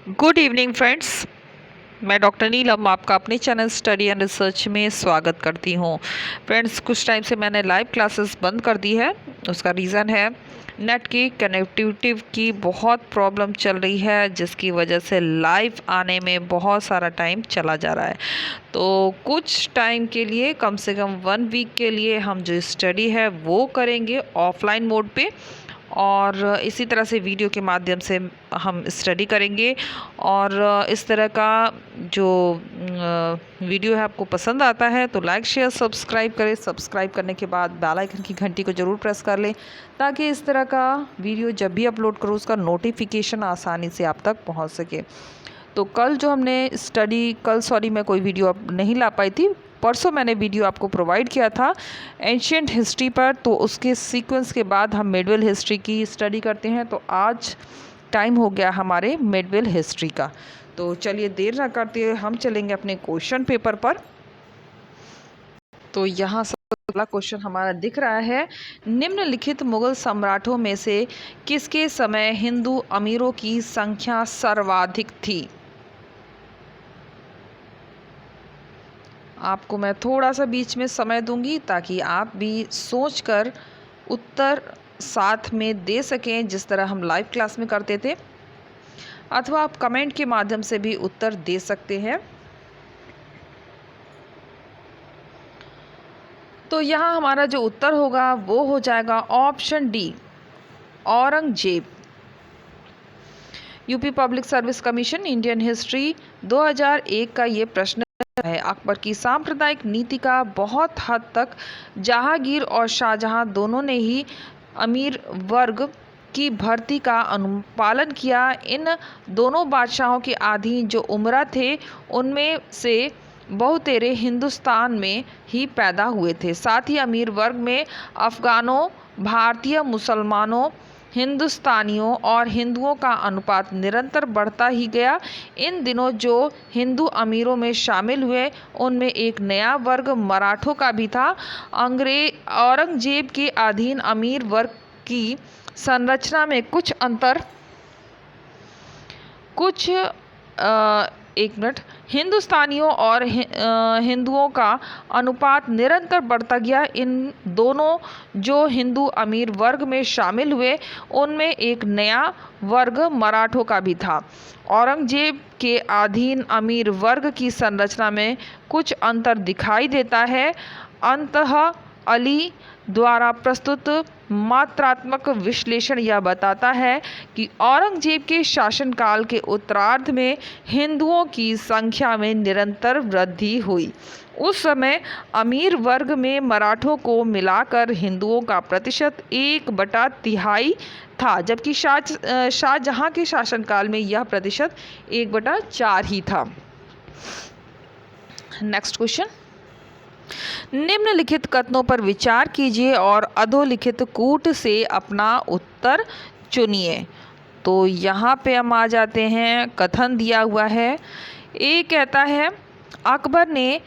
Good evening friends. मैं doctor नीलम आपका अपने चैनल स्टडी एंड रिसर्च में स्वागत करती हूँ। फ्रेंड्स, कुछ टाइम से मैंने लाइव क्लासेस बंद कर दी है। उसका रीज़न है नेट की कनेक्टिविटी की बहुत प्रॉब्लम चल रही है, जिसकी वजह से लाइव आने में बहुत सारा टाइम चला जा रहा है। तो कुछ टाइम के लिए, कम से कम 1 वीक के लिए, हम जो स्टडी है वो करेंगे ऑफलाइन मोड पे, और इसी तरह से वीडियो के माध्यम से हम स्टडी करेंगे। और इस तरह का जो वीडियो है आपको पसंद आता है तो लाइक शेयर सब्सक्राइब करें। सब्सक्राइब करने के बाद बेल आइकन की घंटी को ज़रूर प्रेस कर लें, ताकि इस तरह का वीडियो जब भी अपलोड करूँ उसका नोटिफिकेशन आसानी से आप तक पहुंच सके। तो कल जो हमने मैं कोई वीडियो अब नहीं ला पाई थी। परसों मैंने वीडियो आपको प्रोवाइड किया था एंशिएंट हिस्ट्री पर, तो उसके सीक्वेंस के बाद हम मिडवेल हिस्ट्री की स्टडी करते हैं। तो आज टाइम हो गया हमारे मिडवेल हिस्ट्री का। तो चलिए देर ना करते हुए हम चलेंगे अपने क्वेश्चन पेपर पर। तो यहाँ से अगला क्वेश्चन हमारा दिख रहा है, निम्नलिखित मुगल सम्राटों में से किसके समय हिंदू अमीरों की संख्या सर्वाधिक थी? आपको मैं थोड़ा सा बीच में समय दूंगी ताकि आप भी सोचकर उत्तर साथ में दे सकें, जिस तरह हम लाइव क्लास में करते थे, अथवा आप कमेंट के माध्यम से भी उत्तर दे सकते हैं। तो यहाँ हमारा जो उत्तर होगा वो हो जाएगा option D, Aurangzeb. UP public service commission Indian history 2001 का ये प्रश्न है। अकबर की सांप्रदायिक नीति का बहुत हद तक जहांगीर और शाहजहां दोनों ने ही अमीर वर्ग की भर्ती का अनुपालन किया। इन दोनों बादशाहों के अधीन जो उमरा थे, उनमें से बहुतेरे हिंदुस्तान में ही पैदा हुए थे। साथ ही अमीर वर्ग में अफगानों, भारतीय मुसलमानों, हिंदुस्तानियों और हिंदुओं का अनुपात निरंतर बढ़ता ही गया। इन दिनों जो हिंदू अमीरों में शामिल हुए, उनमें एक नया वर्ग मराठों का भी था। औरंगजेब के अधीन अमीर वर्ग की संरचना में हिंदुस्तानियों और हिंदुओं का अनुपात निरंतर बढ़ता गया। इन दोनों जो हिंदू अमीर वर्ग में शामिल हुए, उनमें एक नया वर्ग मराठों का भी था। औरंगजेब के अधीन अमीर वर्ग की संरचना में कुछ अंतर दिखाई देता है। अंततः अली द्वारा प्रस्तुत मात्रात्मक विश्लेषण यह बताता है कि औरंगजेब के शासनकाल के उत्तरार्ध में हिंदुओं की संख्या में निरंतर वृद्धि हुई। उस समय अमीर वर्ग में मराठों को मिलाकर हिंदुओं का प्रतिशत 1/3 था, जबकि शाहजहां के शासनकाल में यह प्रतिशत 1/4 ही था। नेक्स्ट क्वेश्चन, निम्नलिखित कथनों पर विचार कीजिए और अधोलिखित कूट से अपना उत्तर चुनिए। तो यहाँ पे हम आ जाते हैं, कथन दिया हुआ है। ए कहता है, अकबर ने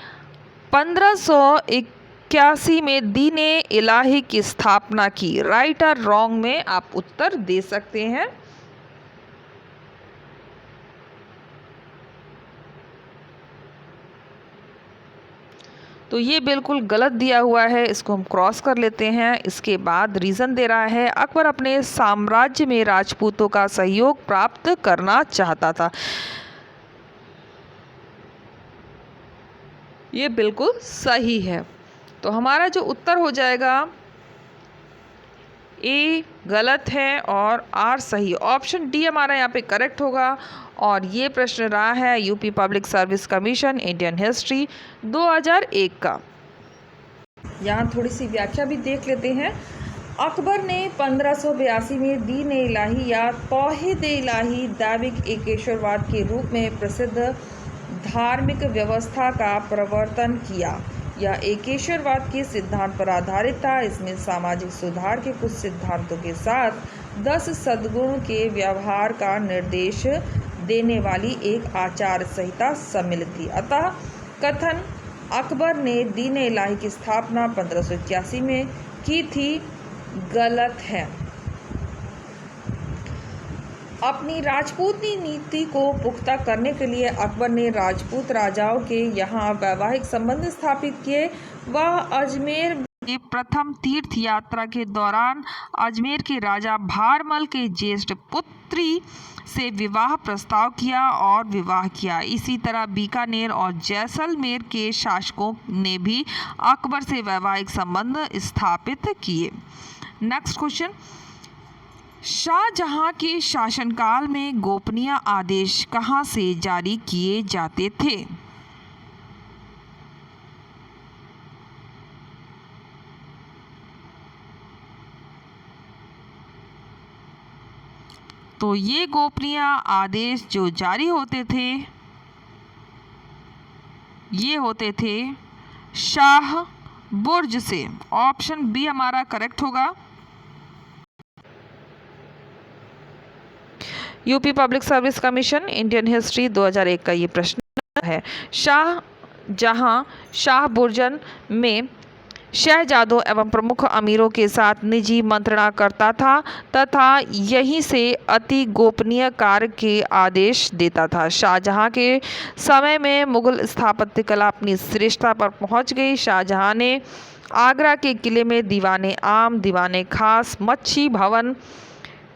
1581 में दीन-ए इलाही की स्थापना की। राइट और रॉन्ग में आप उत्तर दे सकते हैं। तो ये बिल्कुल गलत दिया हुआ है, इसको हम क्रॉस कर लेते हैं। इसके बाद रीज़न दे रहा है, अकबर अपने साम्राज्य में राजपूतों का सहयोग प्राप्त करना चाहता था। ये बिल्कुल सही है। तो हमारा जो उत्तर हो जाएगा, ए गलत है और आर सही। ऑप्शन डी हमारा यहाँ पे करेक्ट होगा। और ये प्रश्न रहा है UP public service commission Indian history 2001 का। यहाँ थोड़ी सी व्याख्या भी देख लेते हैं। अकबर ने 1582 में दीन-ए इलाही या तौहीद-ए-इलाही दैविक एकेश्वरवाद के रूप में प्रसिद्ध धार्मिक व्यवस्था का प्रवर्तन किया। यह एकेश्वरवाद के सिद्धांत पर आधारित था। इसमें सामाजिक सुधार के कुछ सिद्धांतों के साथ 10 सद्गुण के व्यवहार का निर्देश देने वाली एक आचार संहिता सम्मिलित थी। अतः कथन अकबर ने दीन-ए इलाही की स्थापना 1581 में की थी, गलत है। अपनी राजपूती नीति को पुख्ता करने के लिए अकबर ने राजपूत राजाओं के यहाँ वैवाहिक संबंध स्थापित किए। वह अजमेर के प्रथम तीर्थ यात्रा के दौरान अजमेर के राजा भारमल के ज्येष्ठ पुत्री से विवाह प्रस्ताव किया और विवाह किया। इसी तरह बीकानेर और जैसलमेर के शासकों ने भी अकबर से वैवाहिक संबंध स्थापित किए। नेक्स्ट क्वेश्चन, शाहजहां के शासनकाल में गोपनीय आदेश कहां से जारी किए जाते थे? तो ये गोपनीय आदेश जो जारी होते थे ये होते थे शाह बुर्ज से। ऑप्शन बी हमारा करेक्ट होगा। UP public service commission Indian history 2001 का ये प्रश्न है। शाहजहां शाह बुर्जन में शहजादों एवं प्रमुख अमीरों के साथ निजी मंत्रणा करता था तथा यहीं से अति गोपनीय कार्य के आदेश देता था। शाहजहां के समय में मुगल स्थापत्य कला अपनी श्रेष्ठता पर पहुंच गई। शाहजहां ने आगरा के किले में दीवाने आम, दीवाने खास, मच्छी भवन,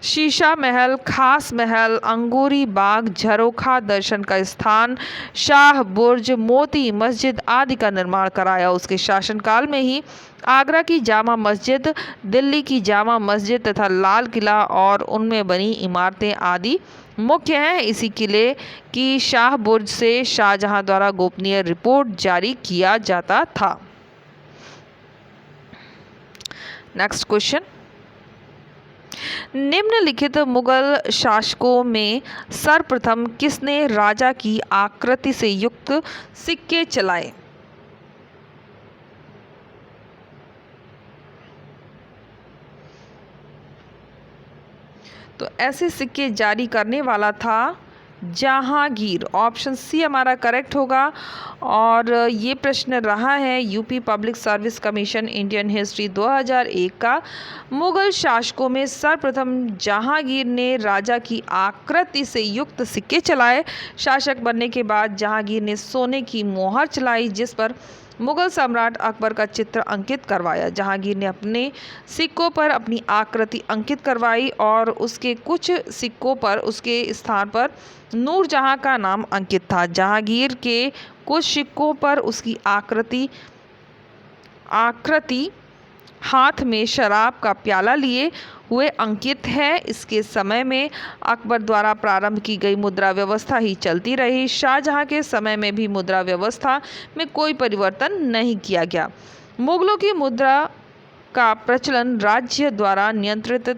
शीशा महल, खास महल, अंगूरी बाग, झरोखा, दर्शन का स्थान, शाह बुर्ज, मोती मस्जिद आदि का निर्माण कराया। उसके शासनकाल में ही आगरा की जामा मस्जिद, दिल्ली की जामा मस्जिद तथा लाल किला और उनमें बनी इमारतें आदि मुख्य हैं। इसी किले की शाह बुर्ज से शाहजहां द्वारा गोपनीय रिपोर्ट जारी किया जाता था। नेक्स्ट क्वेश्चन, निम्नलिखित मुगल शासकों में सर्वप्रथम किसने राजा की आकृति से युक्त सिक्के चलाए? तो ऐसे सिक्के जारी करने वाला था जहांगीर। ऑप्शन सी हमारा करेक्ट होगा। और ये प्रश्न रहा है UP public service commission Indian history 2001 का। मुगल शासकों में सर्वप्रथम जहांगीर ने राजा की आकृति से युक्त सिक्के चलाए। शासक बनने के बाद जहांगीर ने सोने की मोहर चलाई जिस पर मुगल सम्राट अकबर का चित्र अंकित करवाया। जहांगीर ने अपने सिक्कों पर अपनी आकृति अंकित करवाई और उसके कुछ सिक्कों पर उसके स्थान पर नूरजहां का नाम अंकित था। जहांगीर के कुछ सिक्कों पर उसकी आकृति हाथ में शराब का प्याला लिए हुए अंकित है। इसके समय में अकबर द्वारा प्रारंभ की गई मुद्रा व्यवस्था ही चलती रही। शाहजहां के समय में भी मुद्रा व्यवस्था में कोई परिवर्तन नहीं किया गया। मुगलों की मुद्रा का प्रचलन राज्य द्वारा नियंत्रित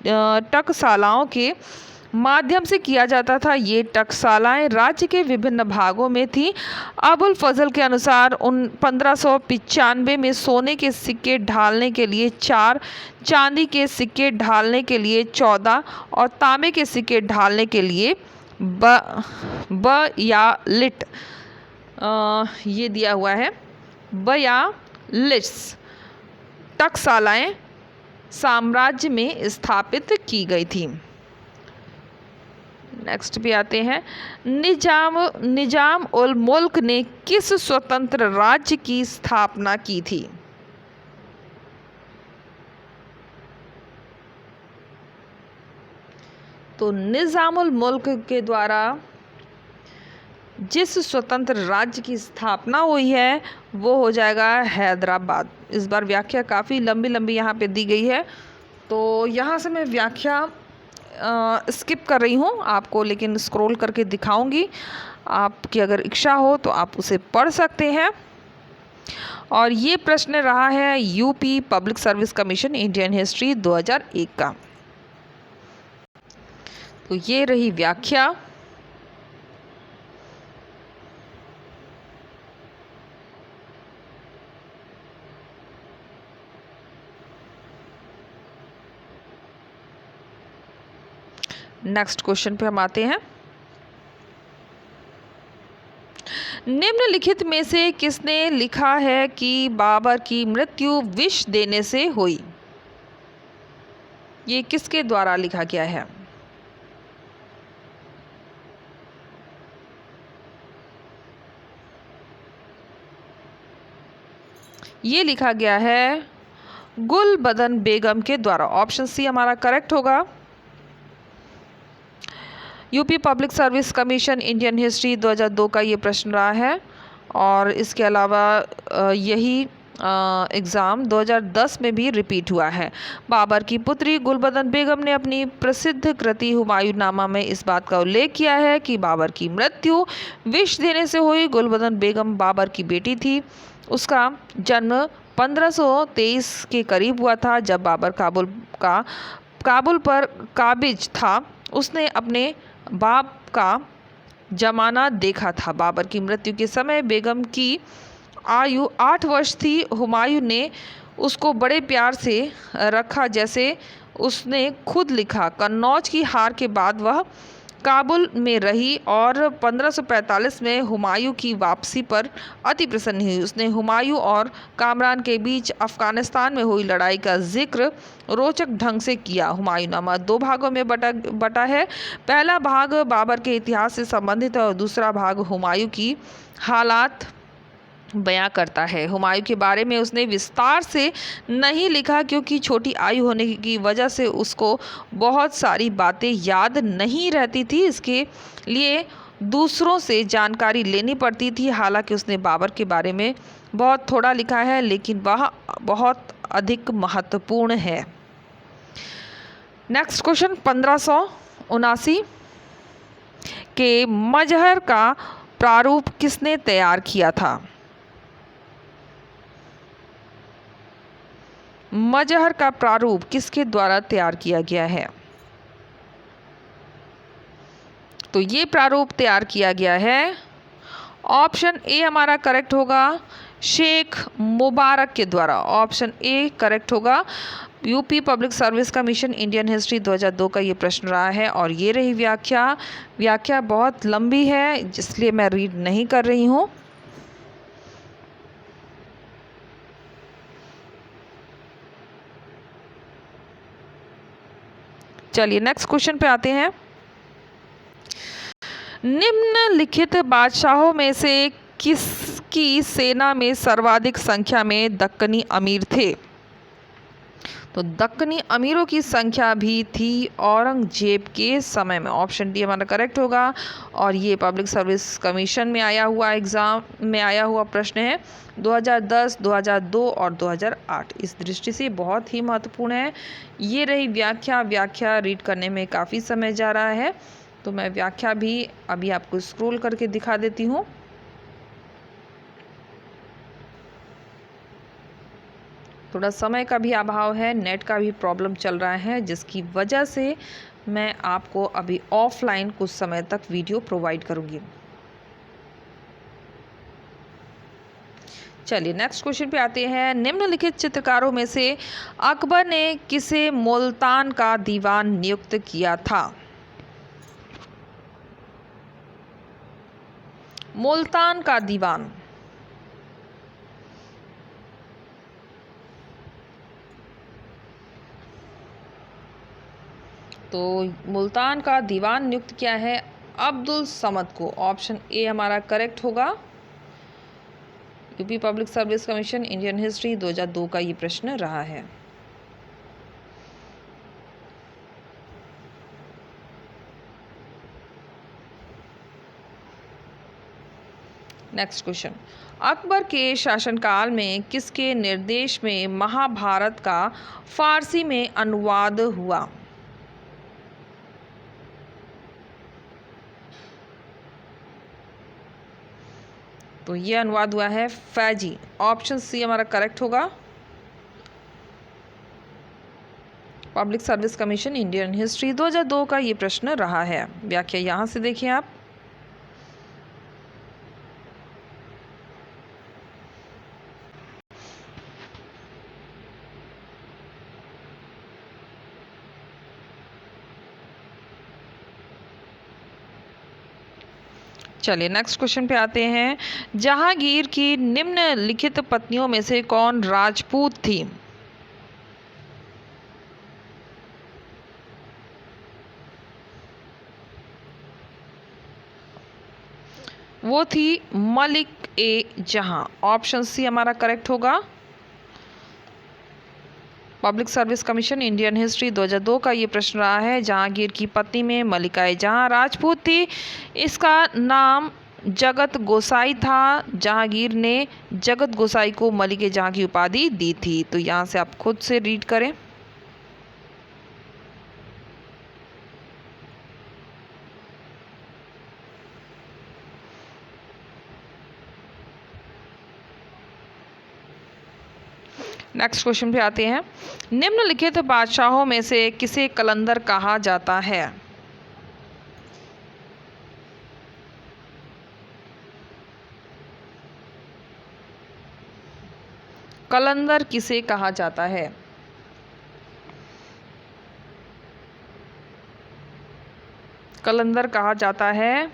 टकसालाओं के माध्यम से किया जाता था। ये टकसालाएं राज्य के विभिन्न भागों में थी। अबुल फजल के अनुसार 1595 में सोने के सिक्के ढालने के लिए 4, चांदी के सिक्के ढालने के लिए 14 और तांबे के सिक्के ढालने के लिए 42 ये दिया हुआ है 42 टकसालाएं साम्राज्य में स्थापित की गई थी। नेक्स्ट भी आते हैं, निजाम उल मुल्क ने किस स्वतंत्र राज्य की स्थापना की थी? तो निजामुल मुल्क के द्वारा जिस स्वतंत्र राज्य की स्थापना हुई है वो हो जाएगा हैदराबाद। इस बार व्याख्या काफ़ी लंबी लंबी यहाँ पे दी गई है तो यहाँ से मैं व्याख्या स्किप कर रही हूँ आपको, लेकिन स्क्रॉल करके दिखाऊंगी। आपकी अगर इच्छा हो तो आप उसे पढ़ सकते हैं। और ये प्रश्न रहा है UP public service commission Indian history 2001 का। तो ये रही व्याख्या। नेक्स्ट क्वेश्चन पे हम आते हैं। निम्नलिखित में से किसने लिखा है कि बाबर की मृत्यु विष देने से हुई? ये किसके द्वारा लिखा गया है? ये लिखा गया है गुलबदन बेगम के द्वारा। ऑप्शन सी हमारा करेक्ट होगा। UP public service commission Indian history 2002 का ये प्रश्न रहा है। और इसके अलावा यही एग्ज़ाम 2010 में भी रिपीट हुआ है। बाबर की पुत्री गुलबदन बेगम ने अपनी प्रसिद्ध कृति हुमायूंनामा में इस बात का उल्लेख किया है कि बाबर की मृत्यु विष देने से हुई। गुलबदन बेगम बाबर की बेटी थी। उसका जन्म 1523 के करीब हुआ था, जब बाबर काबुल पर काबिज था। उसने अपने बाप का जमाना देखा था। बाबर की मृत्यु के समय बेगम की आयु 8 वर्ष थी। हुमायूं ने उसको बड़े प्यार से रखा, जैसे उसने खुद लिखा। कन्नौज की हार के बाद वह काबुल में रही और 1545 में हुमायूं की वापसी पर अति प्रसन्न हुई। उसने हुमायूं और कामरान के बीच अफगानिस्तान में हुई लड़ाई का जिक्र रोचक ढंग से किया। हुमायूंनामा 2 भागों में बटा है। पहला भाग बाबर के इतिहास से संबंधित है और दूसरा भाग हुमायूं की हालात बयां करता है। हुमायूं के बारे में उसने विस्तार से नहीं लिखा, क्योंकि छोटी आयु होने की वजह से उसको बहुत सारी बातें याद नहीं रहती थी। इसके लिए दूसरों से जानकारी लेनी पड़ती थी। हालांकि उसने बाबर के बारे में बहुत थोड़ा लिखा है, लेकिन वह बहुत अधिक महत्वपूर्ण है। नेक्स्ट क्वेश्चन 1579 के मजहर का प्रारूप किसने तैयार किया था? मजहर का प्रारूप किसके द्वारा तैयार किया गया है? तो ये प्रारूप तैयार किया गया है, ऑप्शन ए हमारा करेक्ट होगा, शेख मुबारक के द्वारा। ऑप्शन ए करेक्ट होगा। UP public service commission Indian history 2002 का ये प्रश्न रहा है। और ये रही व्याख्या बहुत लंबी है, इसलिए मैं रीड नहीं कर रही हूँ। चलिए नेक्स्ट क्वेश्चन पे आते हैं। निम्नलिखित बादशाहों में से किसकी सेना में सर्वाधिक संख्या में दक्कनी अमीर थे? तो दक्कनी अमीरों की संख्या भी थी औरंगजेब के समय में। ऑप्शन डी हमारा करेक्ट होगा। और ये पब्लिक सर्विस कमीशन में आया हुआ एग्ज़ाम में आया हुआ प्रश्न है 2010, 2002 और 2008। इस दृष्टि से बहुत ही महत्वपूर्ण है। ये रही व्याख्या रीड करने में काफ़ी समय जा रहा है, तो मैं व्याख्या भी अभी आपको स्क्रॉल करके दिखा देती हूँ। थोड़ा समय का भी अभाव है, नेट का भी प्रॉब्लम चल रहा है, जिसकी वजह से मैं आपको अभी ऑफलाइन कुछ समय तक वीडियो प्रोवाइड करूंगी। चलिए नेक्स्ट क्वेश्चन पे आते हैं। निम्नलिखित चित्रकारों में से अकबर ने किसे मुल्तान का दीवान नियुक्त किया था? मुल्तान का दीवान। तो मुल्तान का दीवान नियुक्त किया है अब्दुल समद को। ऑप्शन ए हमारा करेक्ट होगा। UP public service commission Indian history 2002 का ये प्रश्न रहा है। नेक्स्ट क्वेश्चन, अकबर के शासनकाल में किसके निर्देश में महाभारत का फारसी में अनुवाद हुआ? तो ये अनुवाद हुआ है फैजी। ऑप्शन सी हमारा करेक्ट होगा। Public service commission Indian history 2002 का ये प्रश्न रहा है। व्याख्या यहाँ से देखिए आप। चलिए नेक्स्ट क्वेश्चन पे आते हैं। जहांगीर की निम्नलिखित पत्नियों में से कौन राजपूत थी? वो थी मलिक ए जहां। ऑप्शन सी हमारा करेक्ट होगा। Public service commission Indian history 2002 का ये प्रश्न रहा है। जहांगीर की पत्नी में मलिकाए जहां राजपूत थी, इसका नाम जगत गोसाई था। जहांगीर ने जगत गोसाई को मलिके जहां की उपाधि दी थी। तो यहाँ से आप खुद से रीड करें। नेक्स्ट क्वेश्चन पे आते हैं। निम्नलिखित बादशाहों में से किसे कलंदर कहा जाता है? कलंदर किसे कहा जाता है? कलंदर कहा जाता है,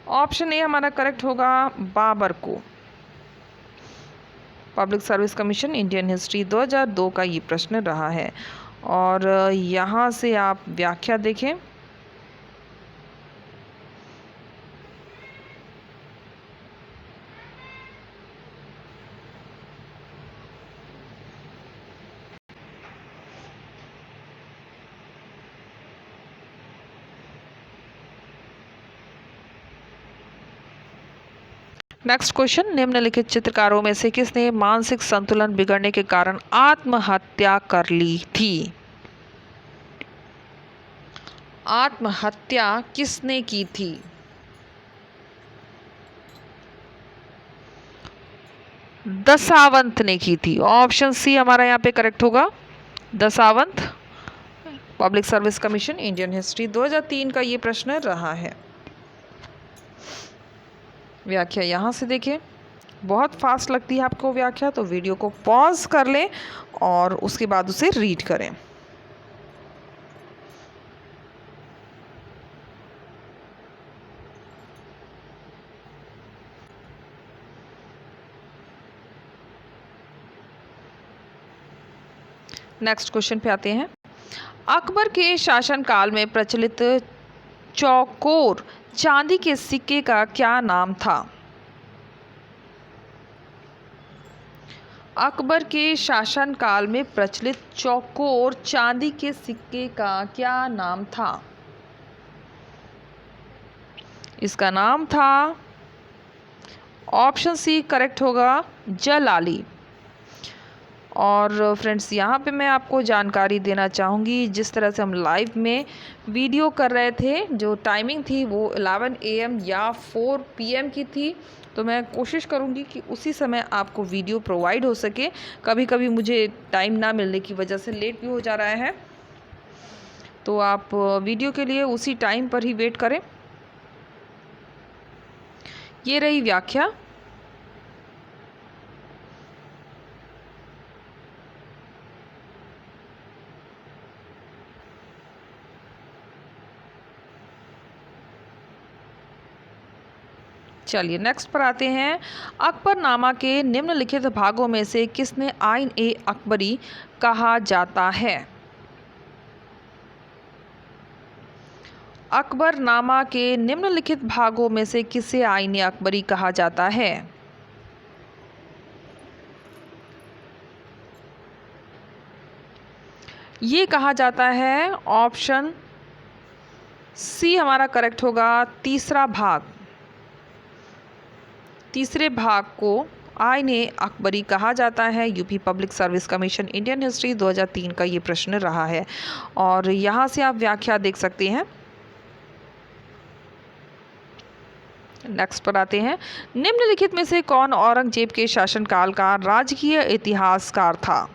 ऑप्शन ए हमारा करेक्ट होगा, बाबर को। Public service commission Indian history 2002 का ये प्रश्न रहा है। और यहाँ से आप व्याख्या देखें। नेक्स्ट क्वेश्चन, निम्नलिखित चित्रकारों में से किसने मानसिक संतुलन बिगड़ने के कारण आत्महत्या कर ली थी? आत्महत्या किसने की थी? दशावंत ने की थी। ऑप्शन सी हमारा यहाँ पे करेक्ट होगा, दशावंत। Public service commission Indian history 2003 का ये प्रश्न रहा है। व्याख्या यहाँ से देखिए। बहुत फास्ट लगती है आपको व्याख्या, तो वीडियो को पॉज कर लें और उसके बाद उसे रीड करें। नेक्स्ट क्वेश्चन पे आते हैं। अकबर के शासनकाल में प्रचलित चौकोर चांदी के सिक्के का क्या नाम था? अकबर के शासनकाल में प्रचलित चौकोर चांदी के सिक्के का क्या नाम था? इसका नाम था, ऑप्शन सी करेक्ट होगा, जलाली। और फ्रेंड्स, यहाँ पे मैं आपको जानकारी देना चाहूँगी, जिस तरह से हम लाइव में वीडियो कर रहे थे, जो टाइमिंग थी वो 11 AM या 4 PM की थी। तो मैं कोशिश करूँगी कि उसी समय आपको वीडियो प्रोवाइड हो सके। कभी कभी मुझे टाइम ना मिलने की वजह से लेट भी हो जा रहा है, तो आप वीडियो के लिए उसी टाइम पर ही वेट करें। ये रही व्याख्या। चलिए नेक्स्ट पर आते हैं। अकबरनामा के निम्नलिखित भागों में से किसने आइन ए अकबरी कहा जाता है? अकबरनामा के निम्नलिखित भागों में से किसे आइन ए अकबरी कहा जाता है? ये कहा जाता है, ऑप्शन सी हमारा करेक्ट होगा, तीसरा भाग। तीसरे भाग को आइन ए अकबरी कहा जाता है। UP public service commission Indian history 2003 का ये प्रश्न रहा है। और यहाँ से आप व्याख्या देख सकते हैं। नेक्स्ट पर आते हैं। निम्नलिखित में से कौन औरंगजेब के शासनकाल का राजकीय इतिहासकार था?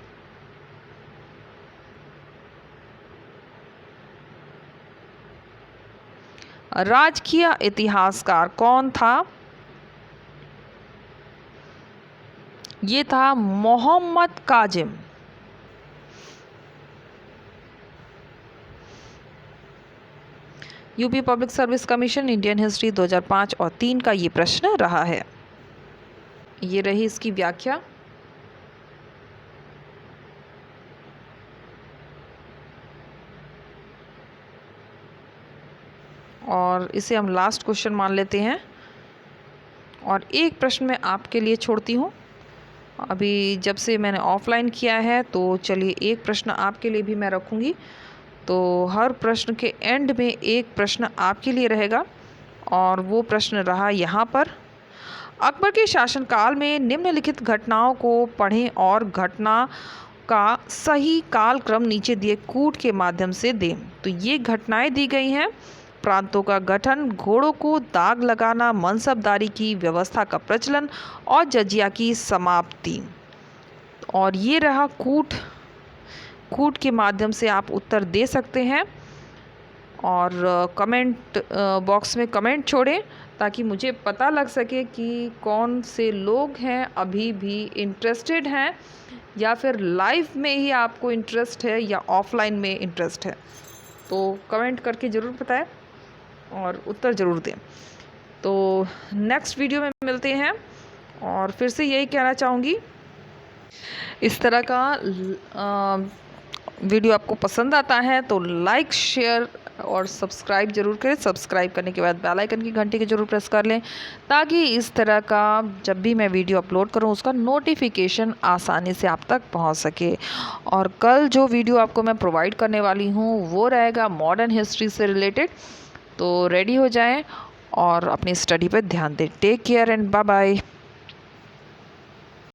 राजकीय इतिहासकार कौन था? ये था Mohammad Kazim. UP public service commission Indian history 2005 और 3 का ये प्रश्न रहा है। ये रही इसकी व्याख्या। और इसे हम लास्ट क्वेश्चन मान लेते हैं। और एक प्रश्न मैं आपके लिए छोड़ती हूँ। अभी जब से मैंने ऑफलाइन किया है तो चलिए एक प्रश्न आपके लिए भी मैं रखूँगी। तो हर प्रश्न के एंड में एक प्रश्न आपके लिए रहेगा और वो प्रश्न रहा यहाँ पर। अकबर के शासनकाल में निम्नलिखित घटनाओं को पढ़ें और घटना का सही कालक्रम नीचे दिए कूट के माध्यम से दें। तो ये घटनाएं दी गई हैं। प्रांतों का गठन, घोड़ों को दाग लगाना, मनसबदारी की व्यवस्था का प्रचलन और जजिया की समाप्ति। और ये रहा कूट। कूट के माध्यम से आप उत्तर दे सकते हैं और कमेंट बॉक्स में कमेंट छोड़ें ताकि मुझे पता लग सके कि कौन से लोग हैं अभी भी इंटरेस्टेड हैं या फिर लाइव में ही आपको इंटरेस्ट है या ऑफलाइन में इंटरेस्ट है। तो कमेंट करके ज़रूर बताएं और उत्तर ज़रूर दें। तो नेक्स्ट वीडियो में मिलते हैं और फिर से यही कहना चाहूँगी, इस तरह का वीडियो आपको पसंद आता है तो लाइक, शेयर और सब्सक्राइब जरूर करें। सब्सक्राइब करने के बाद बेल आइकन की घंटी की जरूर प्रेस कर लें ताकि इस तरह का जब भी मैं वीडियो अपलोड करूं उसका नोटिफिकेशन आसानी से आप तक पहुंच सके। और कल जो वीडियो आपको मैं प्रोवाइड करने वाली हूं वो रहेगा मॉडर्न हिस्ट्री से रिलेटेड। तो रेडी हो जाएं और अपनी स्टडी पर ध्यान दें। Take care and bye bye.